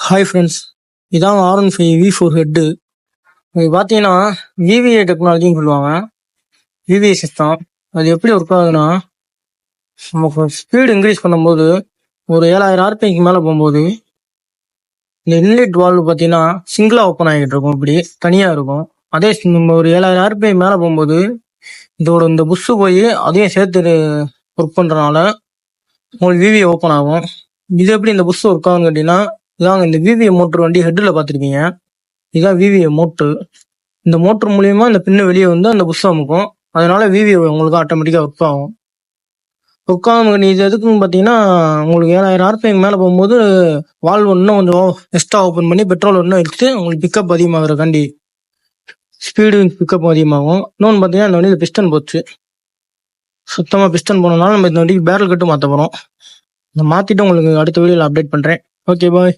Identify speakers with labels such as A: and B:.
A: Hi friends, இதான் R15 V4 head. இது பார்த்தீங்கன்னா விவிஏ டெக்னாலஜின்னு சொல்லுவாங்க. விவிஏ சிஸ்டம் அது எப்படி ஒர்க் ஆகுதுன்னா, நமக்கு ஸ்பீடு இன்க்ரீஸ் பண்ணும்போது ஒரு 7000 ஆர்பிஐக்கு மேலே போகும்போது இந்த இன்லெட் வால்வு பார்த்தீங்கன்னா சிங்கிளாக ஓப்பன் ஆகிட்டு இருக்கும், இப்படி தனியாக இருக்கும். அதே நம்ம ஒரு 7000 ஆர்பிஐ மேலே போகும்போது இந்த புஷ்ஷு போய் அதையும் சேர்த்து ஒர்க் பண்ணுறனால உங்களுக்கு விவிஏ ஓப்பன் ஆகும். இது எப்படி இந்த புஷ் ஒர்க் ஆகுன்னு கேட்டிங்கன்னா, இதாங்க இந்த விவிஏ மோட்ரு வண்டி ஹெட்டில் பார்த்துருக்கீங்க. இதுதான் விவிஏ மோட்ரு. இந்த மோட்ரு மூலியமா இந்த பின்னு வெளியே வந்து அந்த புஷ் அமுக்கும். அதனால விவிஏ உங்களுக்கு ஆட்டோமேட்டிக்காக ஒர்க் ஆகும். ஒர்க் ஆகும். இது எதுக்குன்னு பார்த்தீங்கன்னா, உங்களுக்கு 7000 ஆர்பிஐ மேலே போகும்போது வால்வு இன்னும் கொஞ்சம் எக்ஸ்ட்ரா ஓப்பன் பண்ணி பெட்ரோல் இன்னும் எடுத்து உங்களுக்கு பிக்கப் அதிகமாகிறக்காண்டி ஸ்பீடு பிக்கப் அதிகமாகும். இன்னொன்று பார்த்தீங்கன்னா, இந்த வண்டியில் பிஸ்டன் போச்சு. சுத்தமாக பிஸ்டன் போனதுனால நம்ம இந்த வண்டிக்கு பேரல் கட்டு மாற்ற போகிறோம். இதை மாற்றிட்டு உங்களுக்கு அடுத்த வீடியோவில் அப்டேட் பண்ணுறேன். Okay bye.